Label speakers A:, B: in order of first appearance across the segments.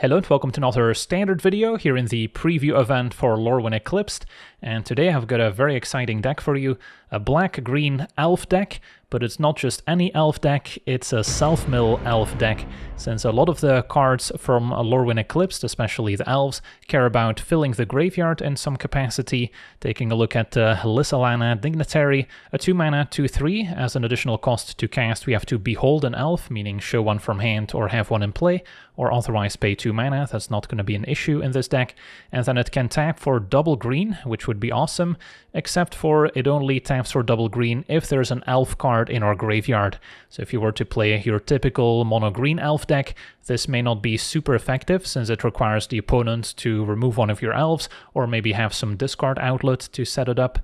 A: Hello and welcome to another standard video here in the preview event for Lorwyn Eclipsed, and today I've got a very exciting deck for you, a black-green elf deck, but it's not just any elf deck, it's a self-mill elf deck, since a lot of the cards from Lorwyn Eclipsed, especially the elves, care about filling the graveyard in some capacity. Taking a look at Lyssalana Dignitary, a 2-mana 2/3, as an additional cost to cast we have to behold an elf, meaning show one from hand or have one in play, or otherwise pay 2 mana, that's not going to be an issue in this deck, and then it can tap for double green, which would be awesome, except for it only taps for double green if there's an elf card in our graveyard. So if you were to play your typical mono green elf deck, this may not be super effective since it requires the opponent to remove one of your elves or maybe have some discard outlet to set it up.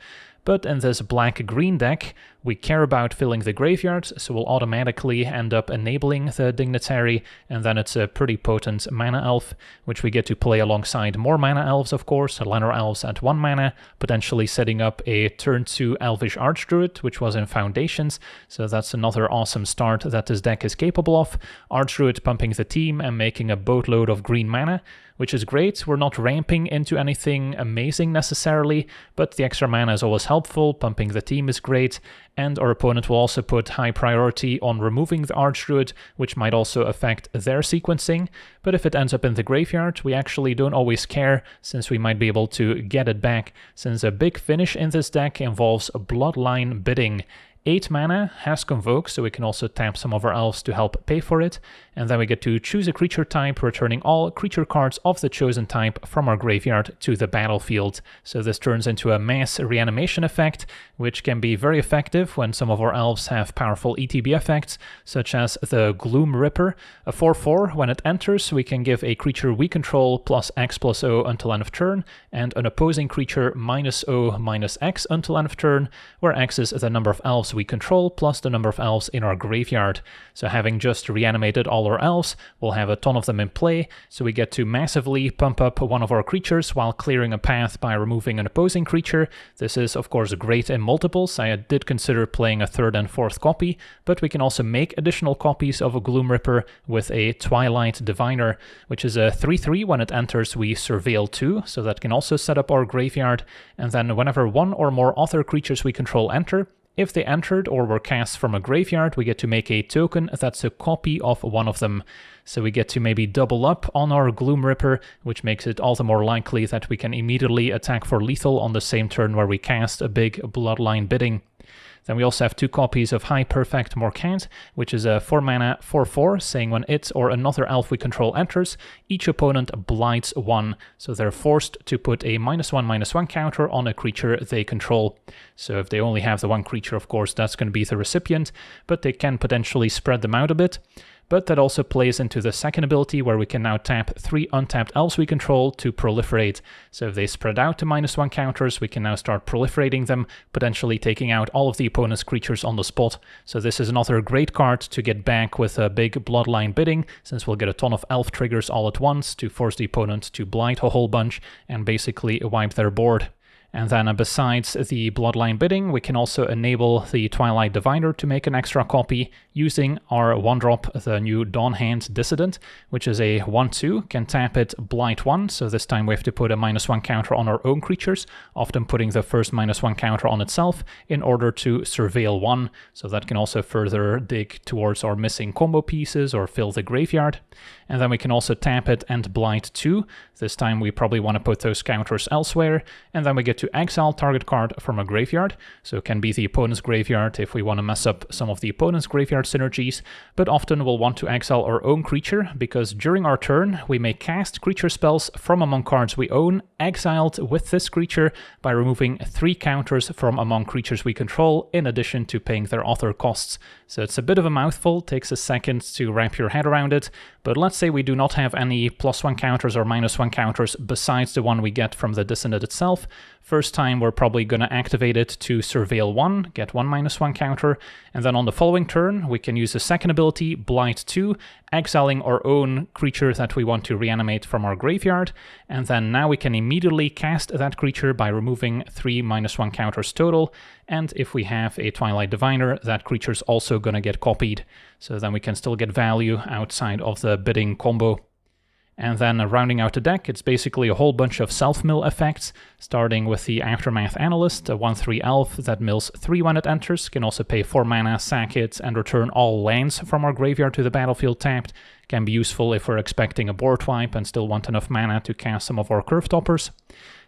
A: But in this black-green deck, we care about filling the graveyard, so we'll automatically end up enabling the Dignitary, and then it's a pretty potent mana elf, which we get to play alongside more mana elves, of course, Llanowar elves at 1 mana, potentially setting up a turn 2 Elvish Archdruid, which was in Foundations, so that's another awesome start that this deck is capable of. Archdruid pumping the team and making a boatload of green mana, which is great. We're not ramping into anything amazing necessarily, but the extra mana is always helpful, pumping the team is great, and our opponent will also put high priority on removing the Archdruid, which might also affect their sequencing, but if it ends up in the graveyard, we actually don't always care, since we might be able to get it back, since a big finish in this deck involves Bloodline bidding. 8 mana has Convoke, so we can also tap some of our elves to help pay for it, and then we get to choose a creature type, returning all creature cards of the chosen type from our graveyard to the battlefield. So this turns into a mass reanimation effect, which can be very effective when some of our elves have powerful ETB effects, such as the Gloom Ripper. A 4/4, when it enters, we can give a creature we control +X+0 until end of turn, and an opposing creature -0/-X until end of turn, where X is the number of elves we control plus the number of elves in our graveyard. So having just reanimated all our elves, we'll have a ton of them in play, so we get to massively pump up one of our creatures while clearing a path by removing an opposing creature. This is of course great in multiples. I did consider playing a 3rd and 4th copy, but we can also make additional copies of a Gloom Ripper with a Twilight Diviner, which is a 3/3. When it enters we surveil 2, so that can also set up our graveyard, and then whenever one or more other creatures we control enter, if they entered or were cast from a graveyard, we get to make a token that's a copy of one of them. So we get to maybe double up on our Gloom Ripper, which makes it all the more likely that we can immediately attack for lethal on the same turn where we cast a big Bloodline bidding. Then we also have 2 copies of High Perfect Morcant, which is a 4-mana 4/4, saying when it or another elf we control enters, each opponent blights 1, so they're forced to put a -1/-1 counter on a creature they control. So if they only have the one creature, of course, that's going to be the recipient, but they can potentially spread them out a bit. But that also plays into the second ability, where we can now tap 3 untapped elves we control to proliferate. So if they spread out to -1 counters, we can now start proliferating them, potentially taking out all of the opponent's creatures on the spot. So this is another great card to get back with a big Bloodline bidding, since we'll get a ton of elf triggers all at once to force the opponent to blight a whole bunch and basically wipe their board. And then besides the Bloodline bidding, we can also enable the Twilight Diviner to make an extra copy using our 1-drop, the new Dawnhand Dissident, which is a 1/2, can tap it blight 1, so this time we have to put a -1 counter on our own creatures, often putting the first -1 counter on itself in order to surveil 1, so that can also further dig towards our missing combo pieces or fill the graveyard. And then we can also tap it and blight 2, this time we probably want to put those counters elsewhere, and then we get to exile target card from a graveyard, so it can be the opponent's graveyard if we want to mess up some of the opponent's graveyard synergies, but often we'll want to exile our own creature, because during our turn we may cast creature spells from among cards we own, exiled with this creature, by removing 3 counters from among creatures we control, in addition to paying their other costs. So it's a bit of a mouthful, takes a second to wrap your head around it, but let's say we do not have any +1 counters or -1 counters besides the one we get from the Dissonant itself. First time we're probably going to activate it to surveil 1, get 1 -1 counter, and then on the following turn we can use the second ability, Blight 2, exiling our own creature that we want to reanimate from our graveyard, and then now we can immediately cast that creature by removing 3 -1 counters total, and if we have a Twilight Diviner, that creature's also going to get copied, so then we can still get value outside of the bidding combo. And then rounding out the deck, it's basically a whole bunch of self-mill effects, starting with the Aftermath Analyst, a 1/3 elf that mills 3 when it enters, can also pay 4 mana, sack it, and return all lands from our graveyard to the battlefield tapped. Can be useful if we're expecting a board wipe and still want enough mana to cast some of our curve toppers.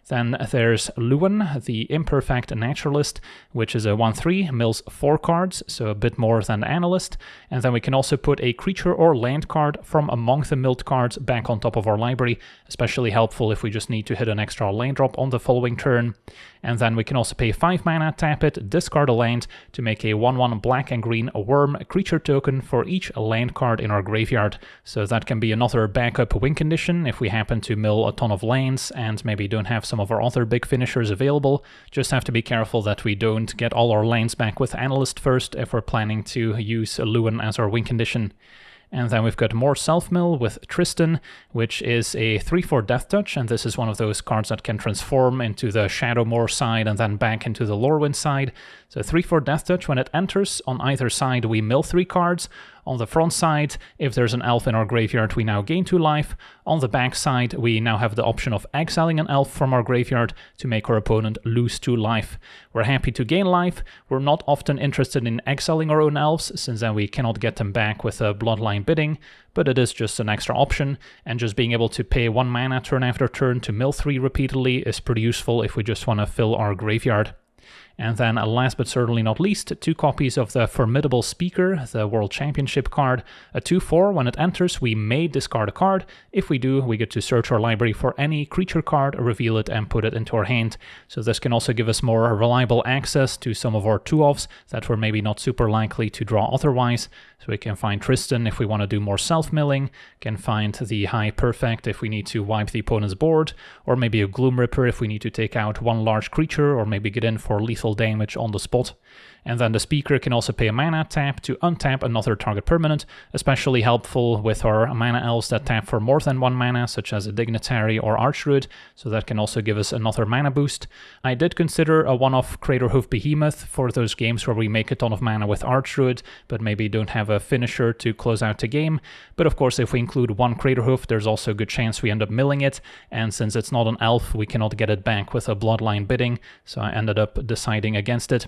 A: Then there's Lorwyn, the Imperfect Naturalist, which is a 1/3, mills 4 cards, so a bit more than the Analyst. And then we can also put a creature or land card from among the milled cards back on top of our library, especially helpful if we just need to hit an extra land drop on the following turn. And then we can also pay 5 mana, tap it, discard a land to make a 1/1 black and green worm creature token for each land card in our graveyard. So that can be another backup win condition if we happen to mill a ton of lands and maybe don't have some of our other big finishers available. Just have to be careful that we don't get all our lands back with Analyst first if we're planning to use Lorwyn as our win condition. And then we've got more self-mill with Tristan, which is a 3/4 Death Touch, and this is one of those cards that can transform into the Shadowmoor side and then back into the Lorwyn side. So 3/4 Death Touch, when it enters, on either side we mill 3 cards. On the front side, if there's an elf in our graveyard, we now gain 2 life. On the back side, we now have the option of exiling an elf from our graveyard to make our opponent lose 2 life. We're happy to gain life. We're not often interested in exiling our own elves, since then we cannot get them back with a Bloodline bidding, but it is just an extra option, and just being able to pay 1 mana turn after turn to mill 3 repeatedly is pretty useful if we just want to fill our graveyard. And then last but certainly not least, 2 copies of the Formidable Speaker, the World Championship card. A 2/4, when it enters, we may discard a card. If we do, we get to search our library for any creature card, reveal it, and put it into our hand. So this can also give us more reliable access to some of our 2-offs that we're maybe not super likely to draw otherwise. So we can find Tristan if we want to do more self-milling, can find the High Perfect if we need to wipe the opponent's board, or maybe a Gloom Ripper if we need to take out 1 large creature, or maybe get in for lethal damage on the spot. And then the Speaker can also pay a mana tap to untap another target permanent, especially helpful with our mana elves that tap for more than 1 mana, such as a Dignitary or Archdruid, so that can also give us another mana boost. I did consider a one-off Craterhoof Behemoth for those games where we make a ton of mana with Archdruid, but maybe don't have a finisher to close out the game. But of course, if we include 1 Craterhoof, there's also a good chance we end up milling it, and since it's not an elf, we cannot get it back with a Bloodline bidding, so I ended up deciding against it.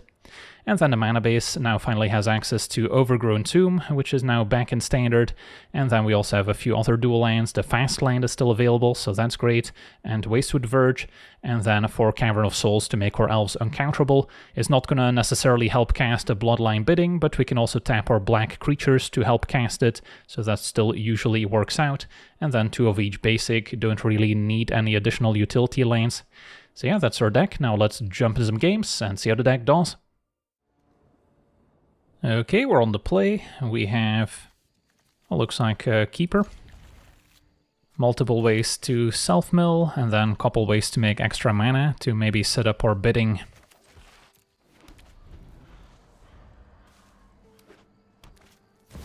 A: And then the mana base now finally has access to Overgrown Tomb, which is now back in standard. And then we also have a few other dual lands. The Fast Land is still available, so that's great. And Wastewood Verge. And then for Cavern of Souls to make our elves uncounterable. Is not going to necessarily help cast a Bloodline bidding, but we can also tap our black creatures to help cast it, so that still usually works out. And then 2 of each basic, don't really need any additional utility lands. So yeah, that's our deck. Now let's jump into some games and see how the deck does. Okay, we're on the play. We have, what looks like a Keeper. Multiple ways to self-mill, and then a couple ways to make extra mana to maybe set up our bidding.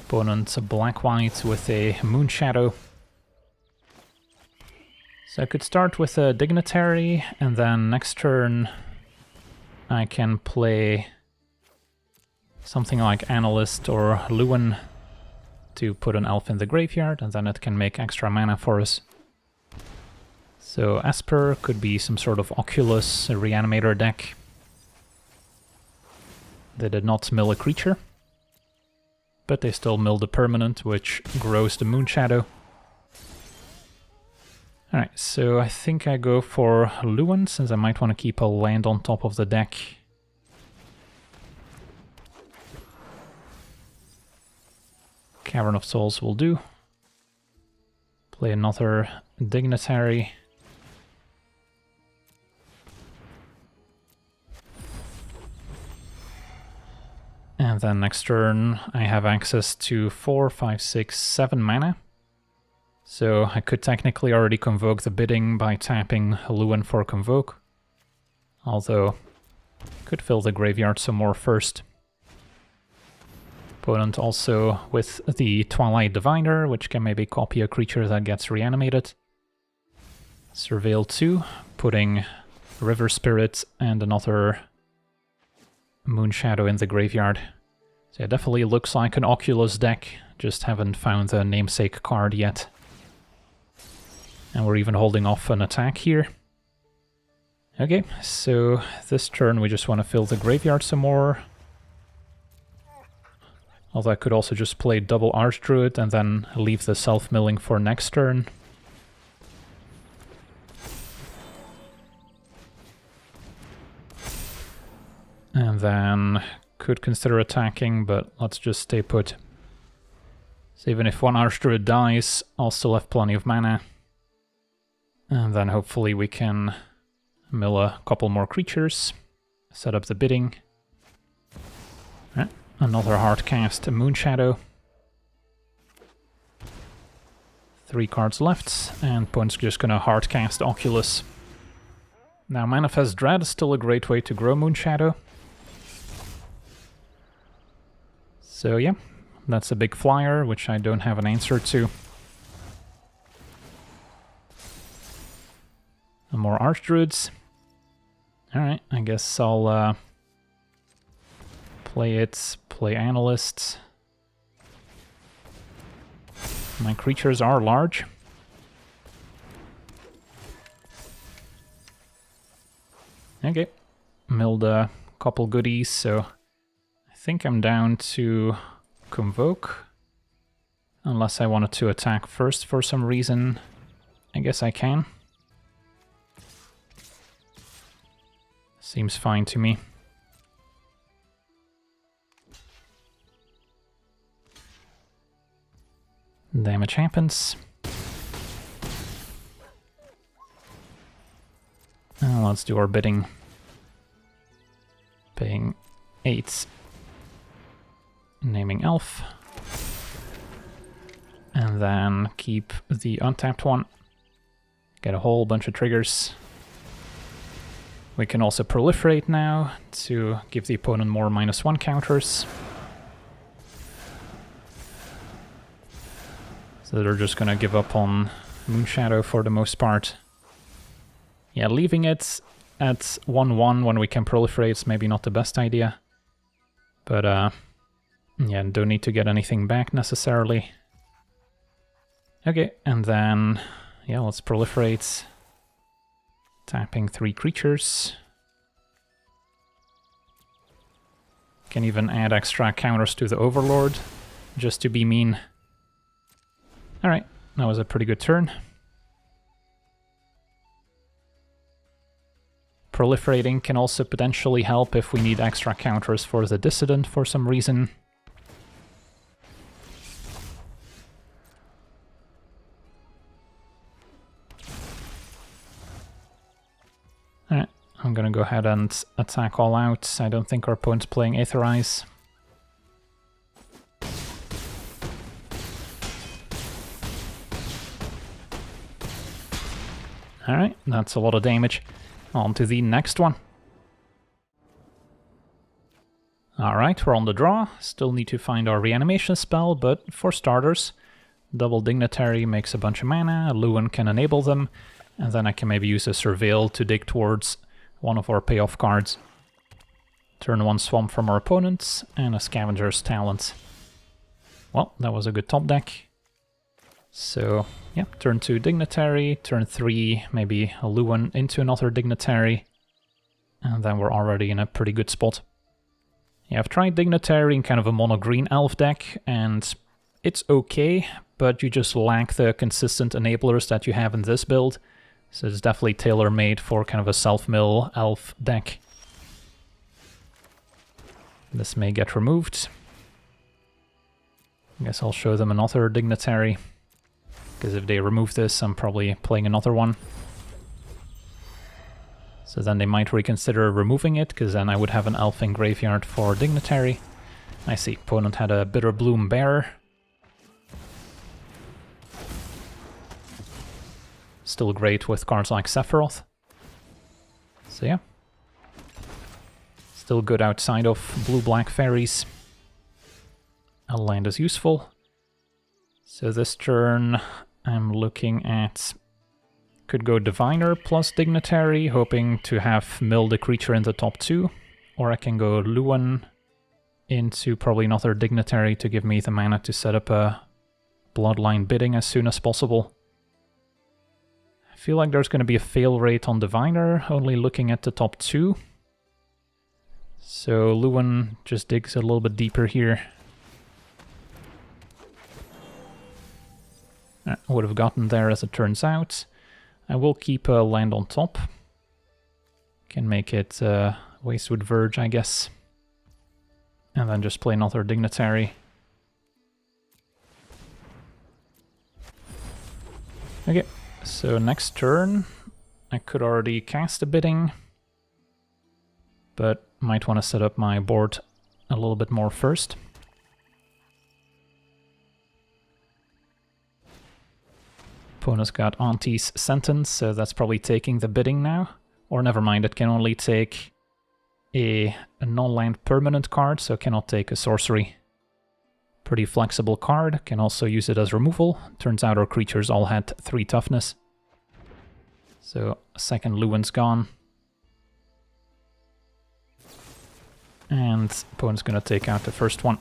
A: Opponent black-white with a Moonshadow. So I could start with a Dignitary, and then next turn I can play something like Analyst or Lorwyn to put an elf in the graveyard, and then it can make extra mana for us. So Esper could be some sort of Oculus Reanimator deck. They did not mill a creature, but they still milled a permanent, which grows the Moonshadow. Alright, so I think I go for Lorwyn, since I might want to keep a land on top of the deck. Cavern of Souls will do. Play another Dignitary. And then next turn I have access to 4, 5, 6, 7 mana. So I could technically already convoke the bidding by tapping Lorwyn for convoke. Although, could fill the graveyard some more first. Opponent also with the Twilight Diviner, which can maybe copy a creature that gets reanimated. Surveil 2, putting River Spirit and another Moonshadow in the graveyard. So it definitely looks like an Oculus deck, just haven't found the namesake card yet. And we're even holding off an attack here. Okay, so this turn we just want to fill the graveyard some more. Although I could also just play double Archdruid and then leave the self-milling for next turn. And then could consider attacking, but let's just stay put. So even if one Archdruid dies, I'll still have plenty of mana. And then hopefully we can mill a couple more creatures, set up the bidding. Another hard cast, a Moonshadow. 3 cards left, and opponent's just gonna hard cast Oculus. Now Manifest Dread is still a great way to grow Moonshadow. So yeah, that's a big flyer, which I don't have an answer to. And more Archdruids. Alright, I guess I'll play Analysts. My creatures are large. Okay, milled a couple goodies, so I think I'm down to Convoke. Unless I wanted to attack first for some reason. I guess I can. Seems fine to me. Damage happens. Let's do our bidding. Paying 8. Naming Elf. And then keep the untapped one. Get a whole bunch of triggers. We can also proliferate now to give the opponent more -1 counters. So they're just gonna give up on Moonshadow for the most part. Yeah, leaving it at 1/1 when we can proliferate is maybe not the best idea. But yeah, don't need to get anything back necessarily. Okay, and then yeah, let's proliferate. Tapping 3 creatures. Can even add extra counters to the Overlord, just to be mean. Alright, that was a pretty good turn. Proliferating can also potentially help if we need extra counters for the Dissident for some reason. Alright, I'm gonna go ahead and attack all out. I don't think our opponent's playing Aetherize. Alright, that's a lot of damage. On to the next one. Alright, we're on the draw. Still need to find our reanimation spell, but for starters, double Dignitary makes a bunch of mana, Lorwyn can enable them, and then I can maybe use a Surveil to dig towards one of our payoff cards. Turn 1 Swamp from our opponents, and a Scavenger's Talent. Well, that was a good top deck. So, yeah, turn 2 Dignitary, turn 3 maybe a Lorwyn into another Dignitary, and then we're already in a pretty good spot. Yeah, I've tried Dignitary in kind of a mono-green elf deck, and it's okay, but you just lack the consistent enablers that you have in this build, so it's definitely tailor-made for kind of a self-mill elf deck. This may get removed. I guess I'll show them another Dignitary. Because if they remove this, I'm probably playing another one. So then they might reconsider removing it, because then I would have an elf in graveyard for Dignitary. I see, opponent had a Bitterbloom Bearer. Still great with cards like Sephiroth. So yeah. Still good outside of blue-black fairies. A land is useful. So this turn I'm looking at... Could go Diviner plus Dignitary, hoping to have milled a creature in the top 2. Or I can go Lorwyn into probably another Dignitary to give me the mana to set up a Bloodline bidding as soon as possible. feel like there's going to be a fail rate on Diviner, only looking at the top 2. So Lorwyn just digs a little bit deeper here. I would have gotten there as it turns out. I will keep a land on top. Can make it Wastewood Verge, I guess. And then just play another Dignitary. Okay, so next turn I could already cast a bidding, but might want to set up my board a little bit more first. Opponent's got Auntie's Sentence, so that's probably taking the bidding now. Or never mind, it can only take a non-land permanent card, so it cannot take a sorcery. Pretty flexible card, can also use it as removal. Turns out our creatures all had 3 toughness. So second Lorwyn's gone. And opponent's gonna take out the first one.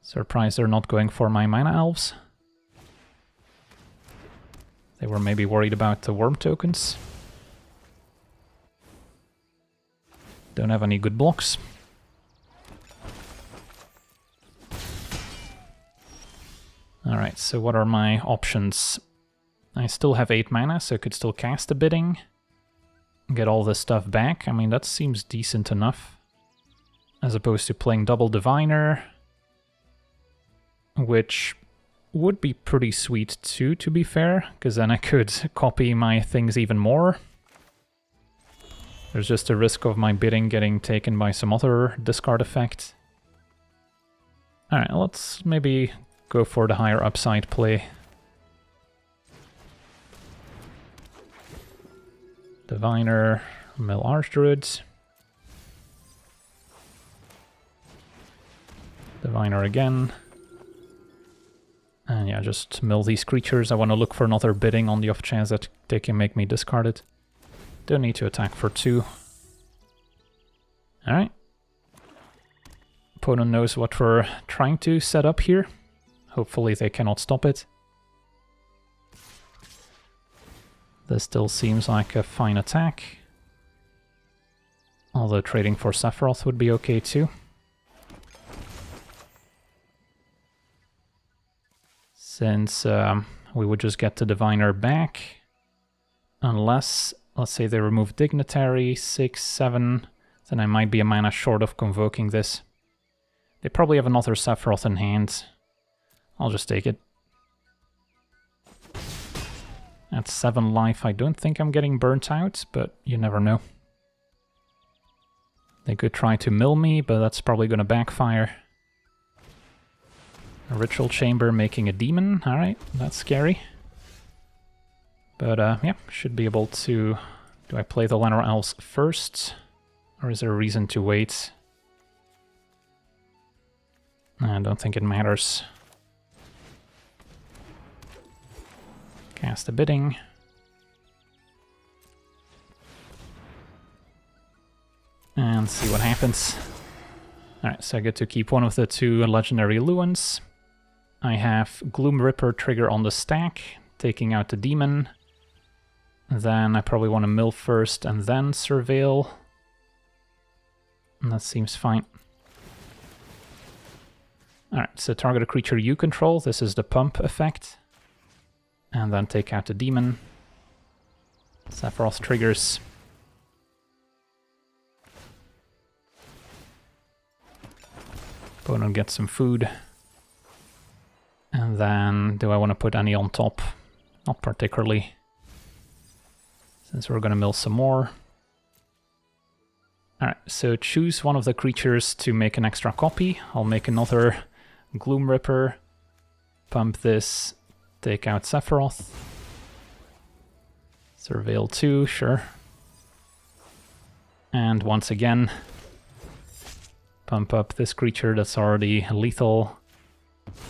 A: Surprised they're not going for my mana elves. They were maybe worried about the worm tokens. Don't have any good blocks. Alright, so what are my options? I still have 8 mana, so I could still cast a bidding. Get all this stuff back. I mean, that seems decent enough. As opposed to playing double Diviner. Which would be pretty sweet too, to be fair. Because then I could copy my things even more. There's just a risk of my bidding getting taken by some other discard effect. Alright, let's maybe go for the higher upside play. Diviner, mill Archdruid. Diviner again. And yeah, just mill these creatures. I want to look for another bidding on the off chance that they can make me discard it. Don't need to attack for 2. Alright. Opponent knows what we're trying to set up here. Hopefully they cannot stop it. This still seems like a fine attack. Although trading for Sephiroth would be okay too. Since we would just get the Diviner back. Unless, let's say they remove Dignitary, 6, 7, then I might be a mana short of convoking this. They probably have another Sephiroth in hand. I'll just take it. At 7 life, I don't think I'm getting burnt out, but you never know. They could try to mill me, but that's probably going to backfire. A Ritual Chamber making a demon, alright, that's scary. But yeah, should be able to... Do I play the Llanowar Elves first? Or is there a reason to wait? I don't think it matters. Cast a bidding. And see what happens. Alright, so I get to keep one of the 2 legendary Lewins. I have Gloom Ripper trigger on the stack, taking out the demon. Then I probably want to mill first and then surveil. And that seems fine. Alright, so target a creature you control. This is the pump effect. And then take out the demon. Sephiroth triggers. Opponent gets some food. And then, do I want to put any on top? Not particularly. Since we're going to mill some more. Alright, so choose one of the creatures to make an extra copy. I'll make another Gloom Ripper. Pump this. Take out Sephiroth. Surveil 2, sure. And once again, pump up this creature that's already lethal.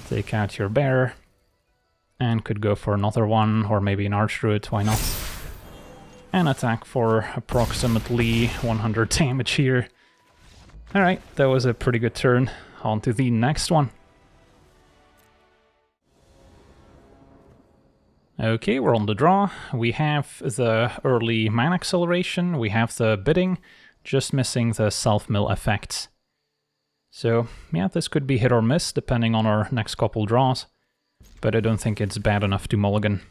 A: Take out your bear. And could go for another one, or maybe an Archdruid, why not? And attack for approximately 100 damage here. Alright, that was a pretty good turn. On to the next one. Okay, we're on the draw. We have the early mana acceleration, we have the bidding, just missing the self-mill effects. So yeah, this could be hit or miss depending on our next couple draws, but I don't think it's bad enough to mulligan.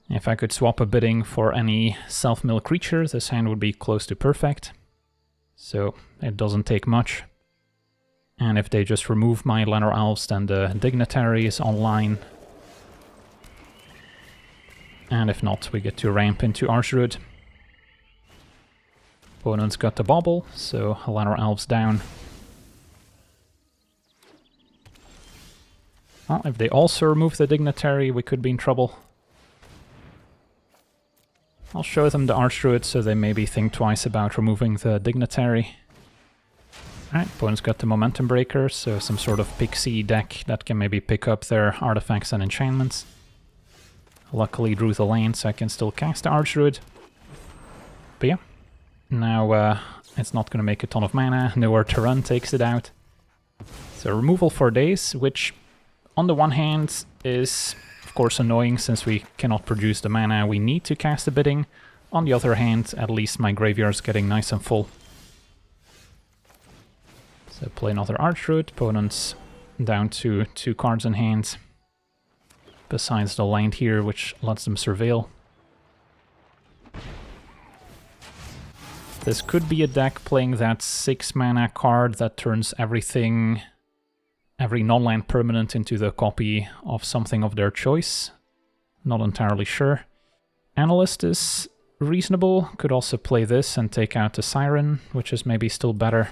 A: If I could swap a bidding for any self-mill creature, this hand would be close to perfect. So it doesn't take much. And if they just remove my Land or Elves, then the Dignitary is online. And if not, we get to ramp into Archdruid. Opponent's got the bobble, so Land or Elves down. Well, if they also remove the Dignitary, we could be in trouble. I'll show them the Archdruid so they maybe think twice about removing the Dignitary. Alright, opponent's got the Momentum Breaker, so some sort of pixie deck that can maybe pick up their artifacts and enchantments. Luckily drew the land, so I can still cast the Archdruid. But yeah, now it's not going to make a ton of mana, nowhere to run takes it out. So removal for days, which on the one hand is of course annoying since we cannot produce the mana we need to cast the bidding. On the other hand, at least my graveyard's getting nice and full. So play another Archdruid, opponent's down to 2 cards in hand. Besides the land here, which lets them surveil. This could be a deck playing that 6 mana card that turns everything, every non-land permanent into the copy of something of their choice. Not entirely sure. Analyst is reasonable, could also play this and take out the Siren, which is maybe still better.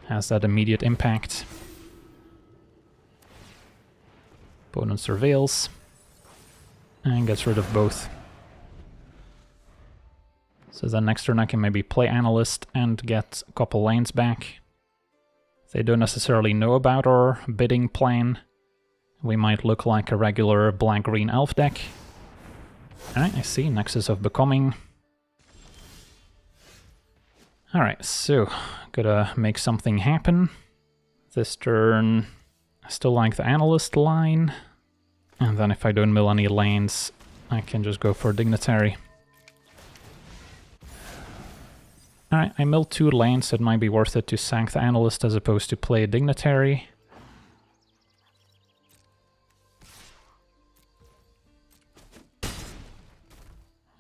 A: Has that immediate impact. Opponent surveils and gets rid of both. So then next turn I can maybe play Analyst and get a couple lands back. They don't necessarily know about our bidding plan. We might look like a regular black-green elf deck. Alright, I see, Nexus of Becoming. Alright, so gotta make something happen. This turn I still like the Analyst line, and then if I don't mill any lands, I can just go for Dignitary. Alright, I milled 2 lands, so it might be worth it to sack the Analyst as opposed to play a Dignitary.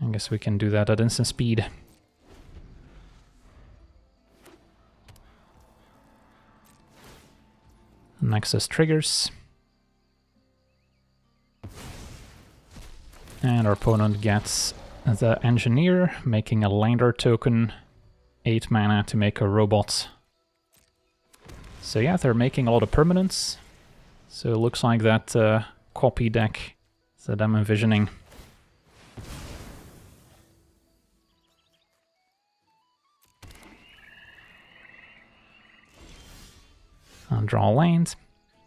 A: I guess we can do that at instant speed. Nexus triggers. And our opponent gets the Engineer, making a lander token, 8 mana to make a robot. So yeah, they're making a lot of permanents. So it looks like that copy deck that I'm envisioning. I'll draw a land.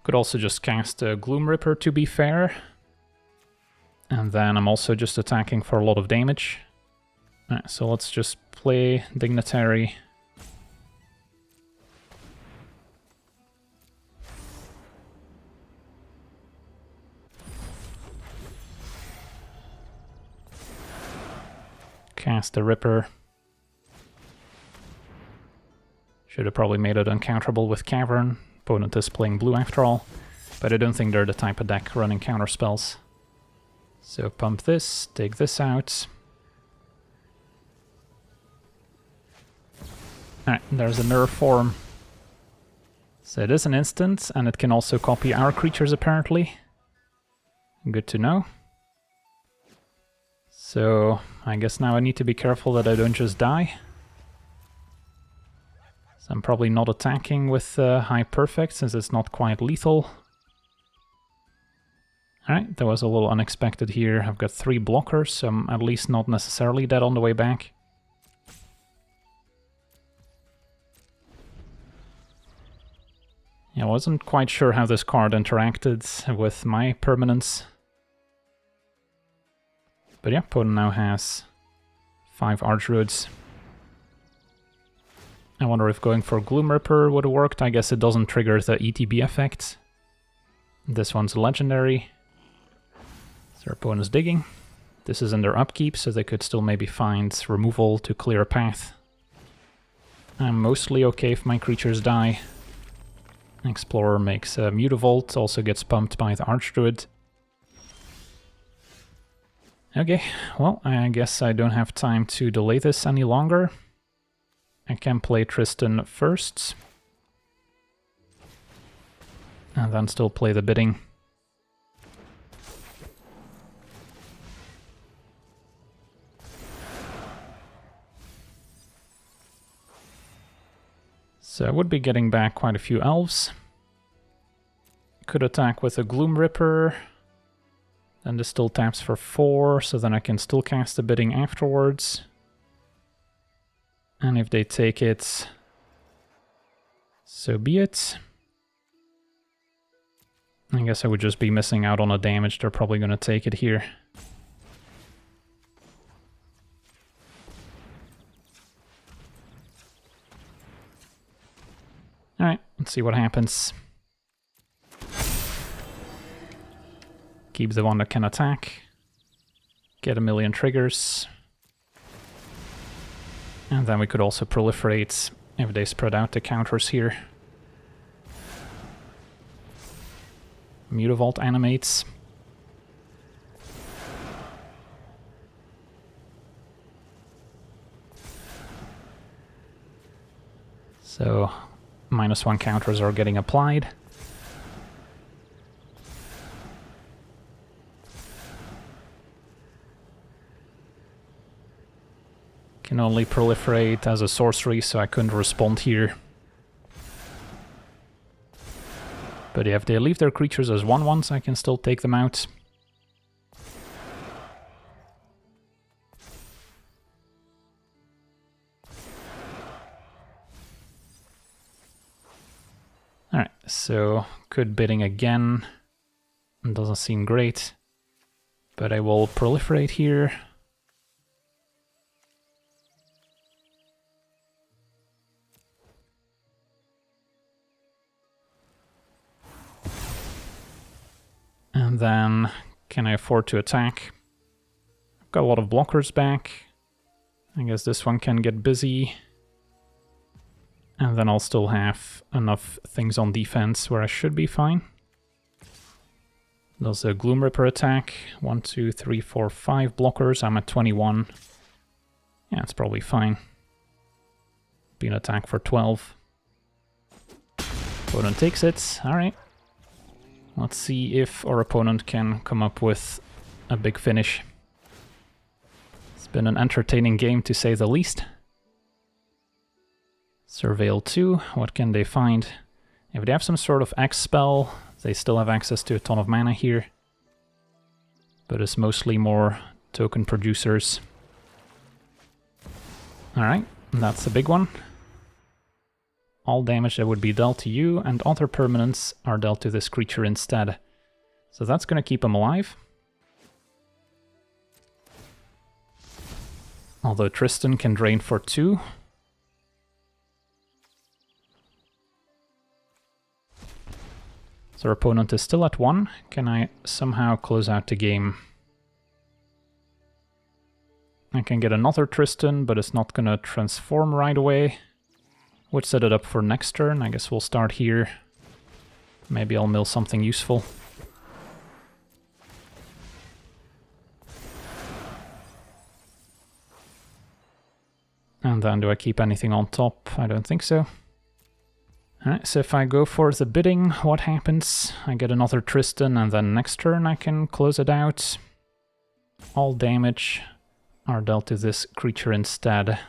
A: Could also just cast a Gloom Ripper to be fair. And then I'm also just attacking for a lot of damage. Alright, so let's just play Dignitary. Cast the Ripper. Should have probably made it uncounterable with Cavern. Opponent is playing blue after all, but I don't think they're the type of deck running counter spells. So pump this, take this out. Alright, there's a mirror form. So it is an instant, and it can also copy our creatures apparently. Good to know. So I guess now I need to be careful that I don't just die. So I'm probably not attacking with High Perfect since it's not quite lethal. Alright, that was a little unexpected here. I've got 3 blockers, so I'm at least not necessarily dead on the way back. Yeah, I wasn't quite sure how this card interacted with my permanents. But yeah, opponent now has 5 Archdruids. I wonder if going for Gloom Ripper would have worked. I guess it doesn't trigger the ETB effect. This one's legendary. Their opponent's digging. This is in their upkeep, so they could still maybe find removal to clear a path. I'm mostly okay if my creatures die. Explorer makes a Mutavault, also gets pumped by the Archdruid. Okay, well, I guess I don't have time to delay this any longer. I can play Tristan first. And then still play the bidding. So I would be getting back quite a few elves. Could attack with a Gloom Ripper. Then this still taps for 4, so then I can still cast the bidding afterwards. And if they take it, so be it. I guess I would just be missing out on a damage. They're probably going to take it here. Alright, let's see what happens. Keep the one that can attack. Get a million triggers. And then we could also proliferate if they spread out the counters here. Mutavault animates. So -1 counters are getting applied. Can only proliferate as a sorcery, so I couldn't respond here. But yeah, if they leave their creatures as 1/1s, I can still take them out. Alright, so could bidding again. Doesn't seem great. But I will proliferate here. And then, can I afford to attack? I've got a lot of blockers back. I guess this one can get busy. And then I'll still have enough things on defense where I should be fine. There's a Gloom Ripper attack. 1, 2, 3, 4, 5 blockers. I'm at 21. Yeah, it's probably fine. Be an attack for 12. Opponent takes it. Alright. Let's see if our opponent can come up with a big finish. It's been an entertaining game to say the least. Surveil 2, what can they find? If they have some sort of X spell, they still have access to a ton of mana here. But it's mostly more token producers. Alright, that's a big one. All damage that would be dealt to you and other permanents are dealt to this creature instead. So that's going to keep him alive. Although Tristan can drain for 2. So our opponent is still at 1. Can I somehow close out the game? I can get another Tristan, but it's not going to transform right away. Would set it up for next turn. I guess we'll start here. Maybe I'll mill something useful. And then do I keep anything on top? I don't think so. Alright, so if I go for the bidding, what happens? I get another Tristan, and then next turn I can close it out. All damage are dealt to this creature instead.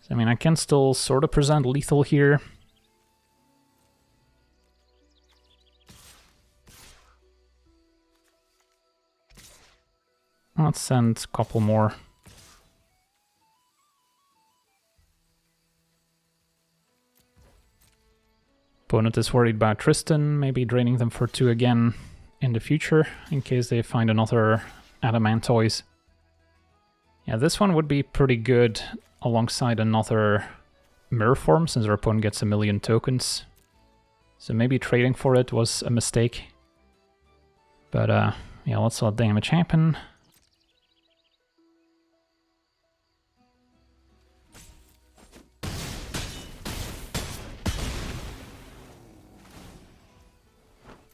A: So, I mean, I can still sort of present lethal here. Let's send a couple more. Opponent is worried about Tristan, maybe draining them for 2 again in the future, in case they find another Adamantoise. Yeah, this one would be pretty good alongside another Mirror Form, since our opponent gets a million tokens. So maybe trading for it was a mistake. But yeah, let's let damage happen.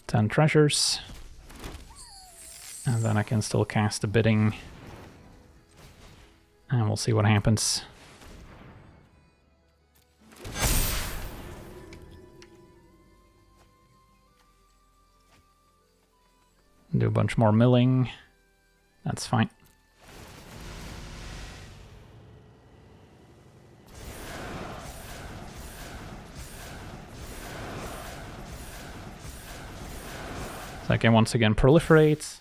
A: Ten treasures. And then I can still cast the bidding. And we'll see what happens. Do a bunch more milling. That's fine. So I can once again proliferate.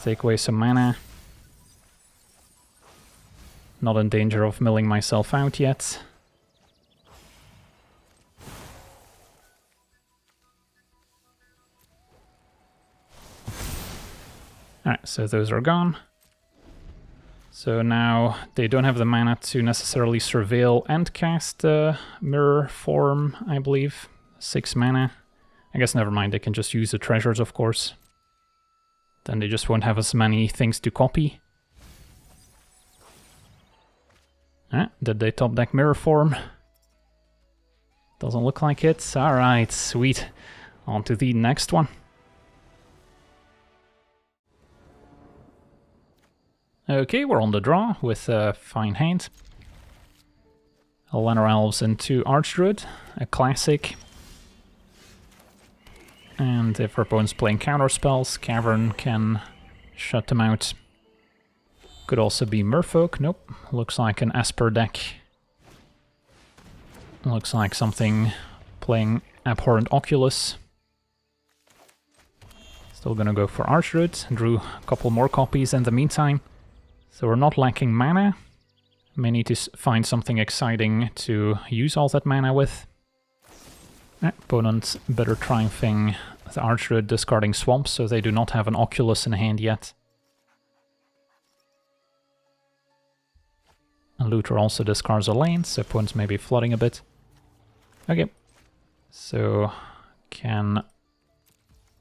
A: Take away some mana. Not in danger of milling myself out yet. Alright, so those are gone. So now they don't have the mana to necessarily surveil and cast mirror form, I believe. 6 mana. I guess never mind, they can just use the treasures, of course. Then they just won't have as many things to copy. Did they top deck mirror form? Doesn't look like it. Alright, sweet. On to the next one. Okay, we're on the draw with a fine hand. Lanor Elves into Archdruid, a classic. And if our opponent's playing counter spells, Cavern can shut them out. Could also be Merfolk. Nope. Looks like an Esper deck. Looks like something playing Abhorrent Oculus. Still gonna go for Archdruid. Drew a couple more copies in the meantime. So we're not lacking mana. May need to find something exciting to use all that mana with. Opponent better triumphing the Archdruid, discarding swamps, so they do not have an Oculus in hand yet. And Looter also discards a lane, so opponents may be flooding a bit. Okay, so can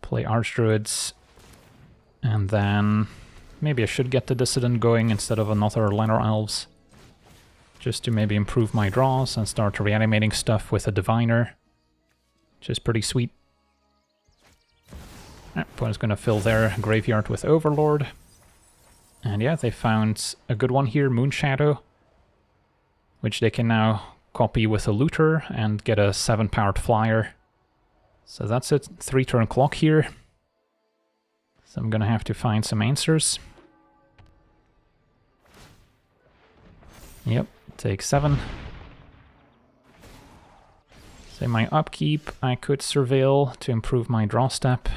A: play Archdruids, and then maybe I should get the Dissident going instead of another Lanor Elves, just to maybe improve my draws and start reanimating stuff with a Diviner, which is pretty sweet. Opponent's gonna fill their graveyard with Overlord. And yeah, they found a good one here, Moonshadow, which they can now copy with a Looter and get a 7-powered flyer. So that's it, 3-turn clock here. So I'm gonna have to find some answers. Yep, take 7. So my upkeep, I could surveil to improve my draw step.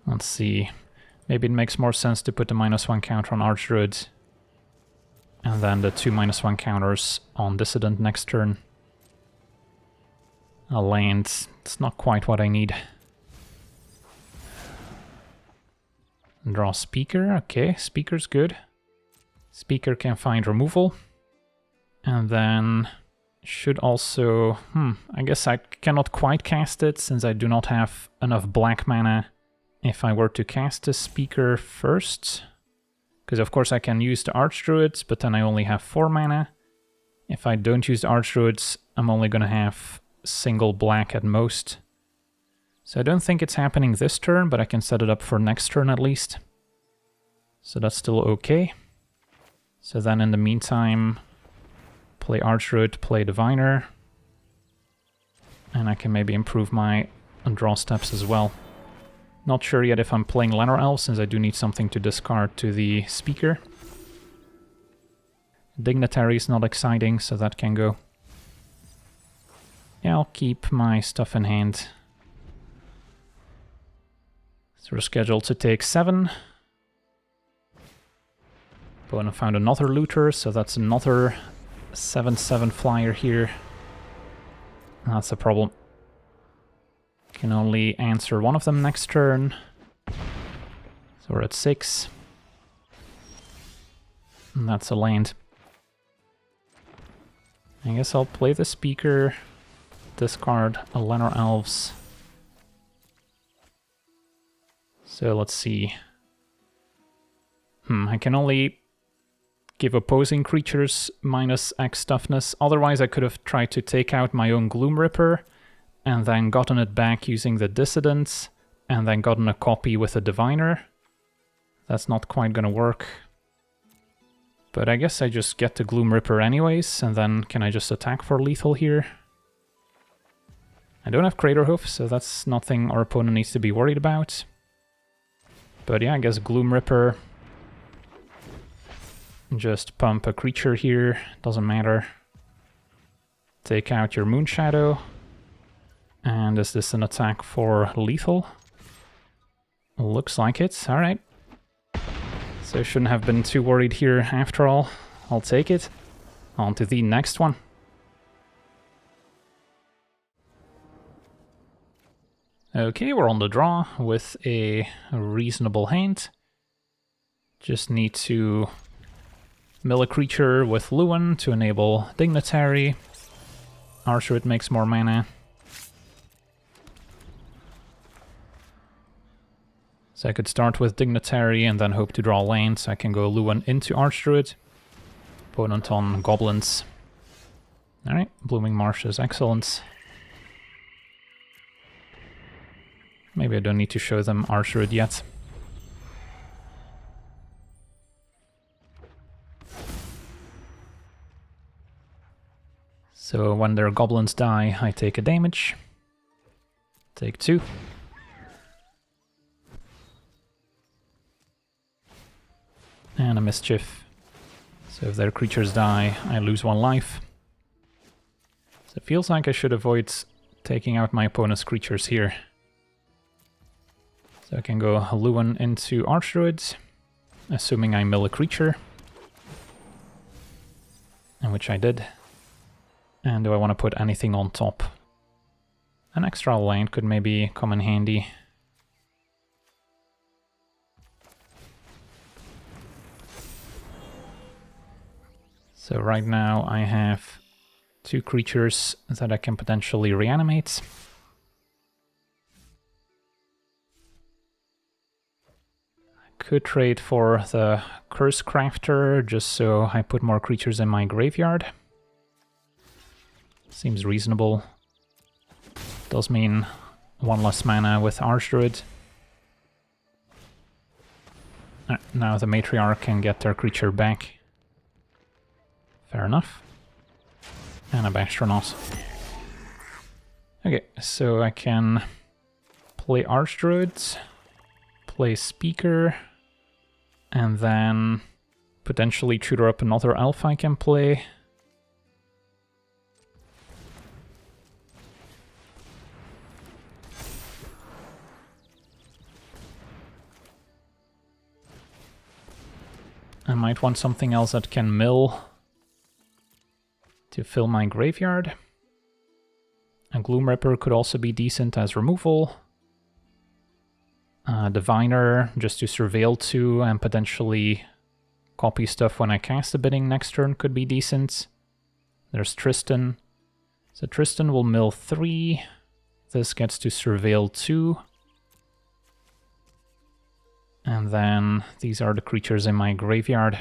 A: Let's see, maybe it makes more sense to put the -1 counter on Archdruid and then the 2 -1 counters on Dissident next turn. A land, it's not quite what I need. Draw Speaker, okay, Speaker's good. Speaker can find removal. And then should also, I guess I cannot quite cast it since I do not have enough black mana if I were to cast the Speaker first. Because of course I can use the Archdruids, but then I only have 4 mana. If I don't use the Archdruids, I'm only gonna have single black at most. So I don't think it's happening this turn, but I can set it up for next turn at least. So that's still okay. So then in the meantime, play Archdruid, play Diviner. And I can maybe improve my draw steps as well. Not sure yet if I'm playing Lanor Elves, since I do need something to discard to the Speaker. Dignitary is not exciting, so that can go. Yeah, I'll keep my stuff in hand. So we're scheduled to take 7. Opponent found another Looter, so that's another 7/7 flyer here. That's a problem. Can only answer one of them next turn. So we're at 6. And that's a land. I guess I'll play the speaker, discard a Lenor Elves. So let's see. I can only give opposing creatures -X toughness. Otherwise I could have tried to take out my own Gloom Ripper and then gotten it back using the Dissidents and then gotten a copy with a Diviner. That's not quite gonna work. But I guess I just get the Gloom Ripper anyways, and then can I just attack for lethal here? I don't have Craterhoof, so that's nothing our opponent needs to be worried about. But yeah, I guess Gloom Ripper. Just pump a creature here, doesn't matter. Take out your Moonshadow. And is this an attack for lethal? Looks like it, alright. So shouldn't have been too worried here after all. I'll take it. On to the next one. Okay, we're on the draw with a reasonable hand. Just need to mill a creature with Lorwyn to enable Dignitary. Archroot makes more mana. So I could start with Dignitary and then hope to draw land, so I can go Lorwyn into Archdruid. Opponent on Goblins. Alright, Blooming Marsh is excellent. Maybe I don't need to show them Archdruid yet. So when their Goblins die, I take a damage. Take 2. And a Mischief. So if their creatures die, I lose 1 life. So it feels like I should avoid taking out my opponent's creatures here. So I can go Lorwyn into Archdruid, assuming I mill a creature. And which I did. And do I want to put anything on top? An extra land could maybe come in handy. So right now I have 2 creatures that I can potentially reanimate. I could trade for the Curse Crafter just so I put more creatures in my graveyard. Seems reasonable. Does mean 1 less mana with Archdruid. Now the Matriarch can get their creature back. Fair enough. And a Bastronaut. Okay, so I can play Archdruid, play Speaker, and then potentially tutor up another elf I can play. I might want something else that can mill to fill my graveyard. A Gloom Ripper could also be decent as removal. Diviner just to surveil 2 and potentially copy stuff when I cast a bidding next turn could be decent. There's Tristan. So Tristan will mill 3. This gets to surveil 2. And then these are the creatures in my graveyard.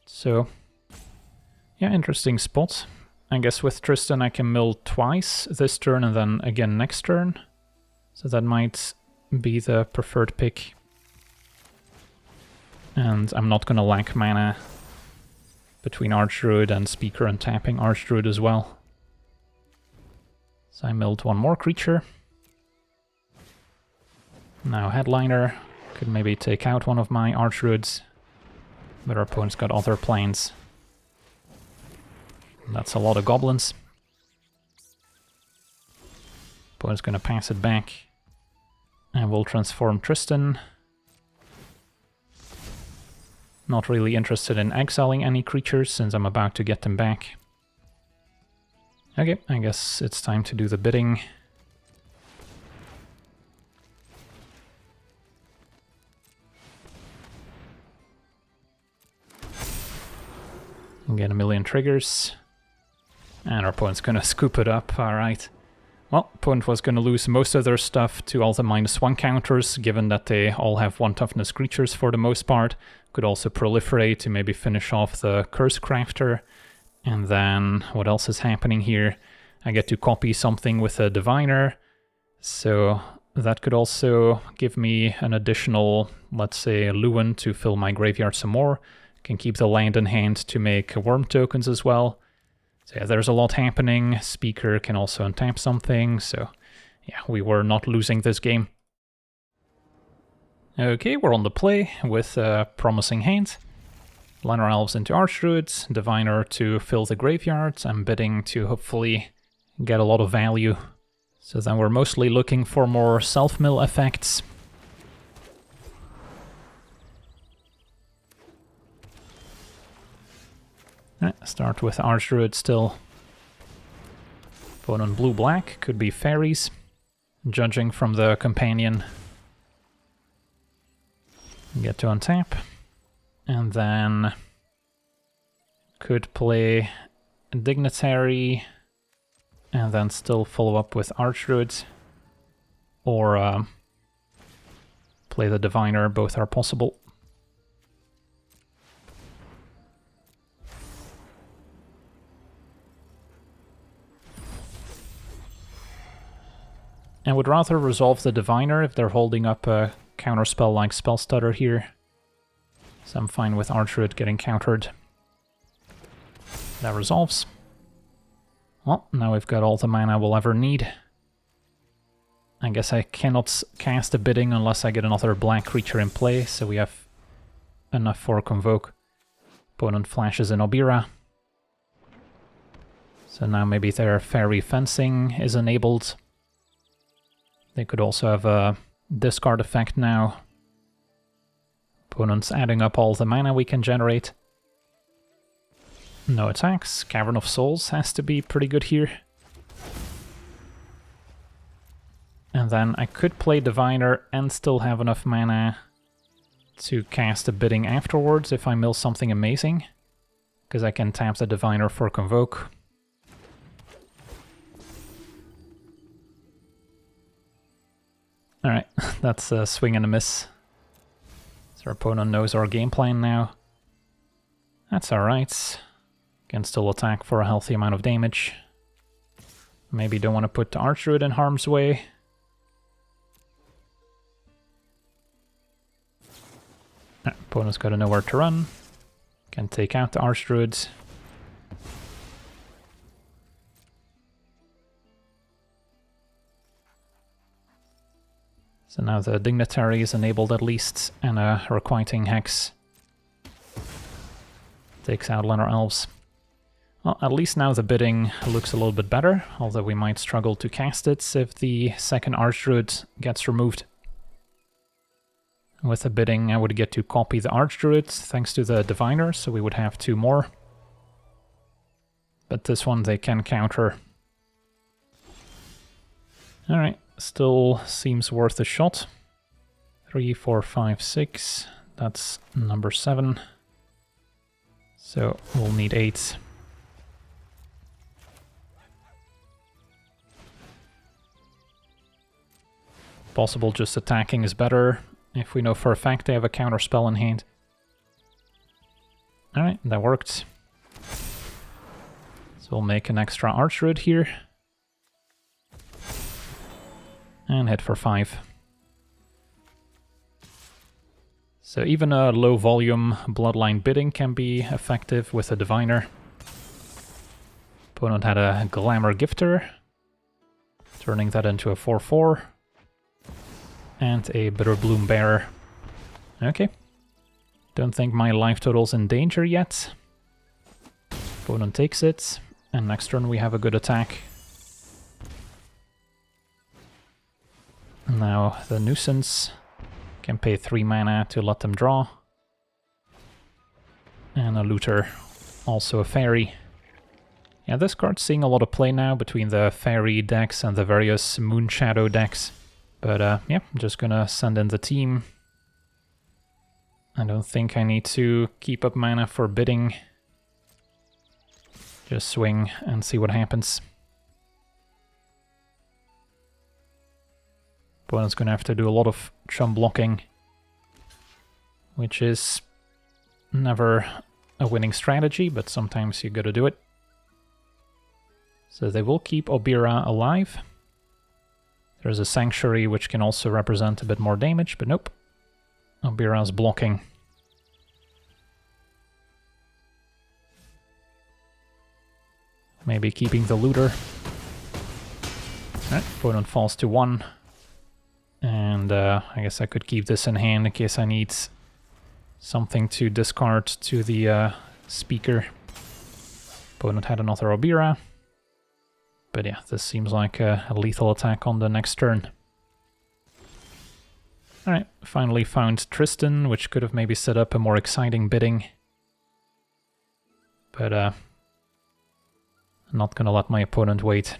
A: So, yeah, interesting spot. I guess with Tristan I can mill twice this turn and then again next turn. So that might be the preferred pick. And I'm not gonna lack mana between Archdruid and Speaker and tapping Archdruid as well. So I milled 1 more creature. Now Headliner could maybe take out one of my Archdruids. But our opponent's got other planes. That's a lot of goblins. Opponent's gonna pass it back. And we'll transform Tristan. Not really interested in exiling any creatures since I'm about to get them back. Okay, I guess it's time to do the bidding. Get a million triggers. And our opponent's gonna scoop it up, alright. Well, opponent was gonna lose most of their stuff to all the -1 counters, given that they all have 1 toughness creatures for the most part. Could also proliferate to maybe finish off the Curse Crafter. And then, what else is happening here? I get to copy something with a Diviner. So that could also give me an additional, let's say, Lewin to fill my graveyard some more. Can keep the land in hand to make worm tokens as well. So yeah, there's a lot happening. Speaker can also untap something, so yeah, we were not losing this game. Okay, we're on the play with a promising hand. Liner Elves into Archdruids, Diviner to fill the graveyards. I'm bidding to hopefully get a lot of value. So then we're mostly looking for more self-mill effects. Start with Archdruid still. Opponent blue-black, could be fairies. Judging from the companion. Get to untap. And then could play Dignitary and then still follow up with Archdruid. Or play the Diviner, both are possible. I would rather resolve the Diviner if they're holding up a counterspell like Spellstutter here. So I'm fine with Archdruid getting countered. That resolves. Well, now we've got all the mana we'll ever need. I guess I cannot cast a bidding unless I get another black creature in play, so we have enough for Convoke. Opponent flashes in Obira. So now maybe their fairy fencing is enabled. They could also have a discard effect now. Opponent's adding up all the mana we can generate. No attacks. Cavern of Souls has to be pretty good here. And then I could play Diviner and still have enough mana to cast a bidding afterwards if I mill something amazing. Because I can tap the Diviner for Convoke. Alright, that's a swing and a miss. So our opponent knows our game plan now. That's alright. Can still attack for a healthy amount of damage. Maybe don't want to put the Archdruid in harm's way. Opponent's got to know where to run. Can take out the Archdruid. So now the Dignitary is enabled at least, and a Requiting Hex takes out Liner Elves. Well, at least now the bidding looks a little bit better, although we might struggle to cast it if the second Archdruid gets removed. With the bidding I would get to copy the Archdruid thanks to the Diviner, so we would have 2 more. But this one they can counter. Alright. Still seems worth a shot. 3, 4, 5, 6. That's number 7. So we'll need 8. Possible just attacking is better if we know for a fact they have a counter spell in hand. Alright, that worked. So we'll make an extra Archdruid here. And hit for 5. So even a low volume Bloodline bidding can be effective with a Diviner. Opponent had a Glamour Gifter, turning that into a 4/4. And a Bitterbloom Bearer. Okay. Don't think my life total's in danger yet. Opponent takes it, and next turn we have a good attack. Now the Nuisance can pay 3 mana to let them draw. And a Looter, also a Fairy. Yeah, this card's seeing a lot of play now between the Fairy decks and the various Moon Shadow decks. But yeah, I'm just gonna send in the team. I don't think I need to keep up mana for bidding. Just swing and see what happens. Opponent's gonna have to do a lot of chum blocking, which is never a winning strategy, but sometimes you gotta do it. So they will keep Obira alive. There's a Sanctuary which can also represent a bit more damage, but nope. Obira's blocking. Maybe keeping the looter. Alright, opponent falls to 1. And I guess I could keep this in hand in case I need something to discard to the speaker. Opponent had another Obira. But yeah, this seems like a lethal attack on the next turn. Alright, finally found Tristan, which could have maybe set up a more exciting bidding. But I'm not gonna let my opponent wait.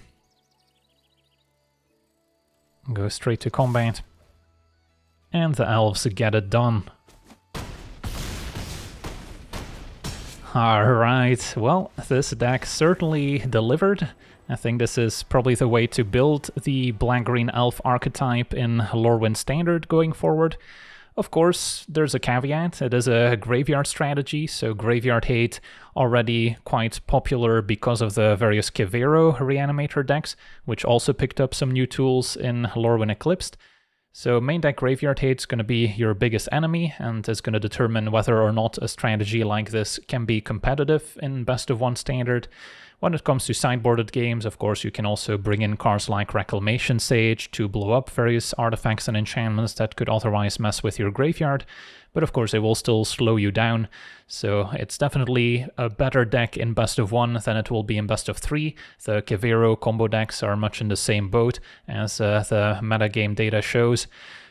A: Go straight to combat. And the elves get it done. Alright, well, this deck certainly delivered. I think this is probably the way to build the black-green elf archetype in Lorwyn Standard going forward. Of course, there's a caveat. It is a graveyard strategy, so Graveyard Hate already quite popular because of the various Kivero Reanimator decks, which also picked up some new tools in Lorwyn Eclipsed. So main deck Graveyard Hate is going to be your biggest enemy, and is going to determine whether or not a strategy like this can be competitive in Best of One Standard. When it comes to sideboarded games, of course, you can also bring in cards like Reclamation Sage to blow up various artifacts and enchantments that could otherwise mess with your graveyard, but of course it will still slow you down, so it's definitely a better deck in Best of One than it will be in Best of Three. The Kivero combo decks are much in the same boat as the metagame data shows,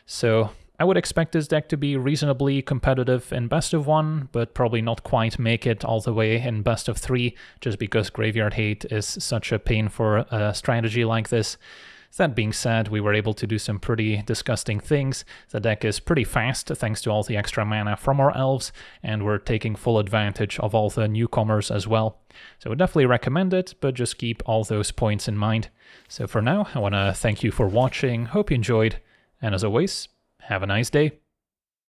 A: so I would expect this deck to be reasonably competitive in Best of One, but probably not quite make it all the way in Best of Three, just because Graveyard Hate is such a pain for a strategy like this. That being said, we were able to do some pretty disgusting things. The deck is pretty fast thanks to all the extra mana from our elves, and we're taking full advantage of all the newcomers as well. So I would definitely recommend it, but just keep all those points in mind. So for now, I want to thank you for watching, hope you enjoyed, and as always, have a nice day.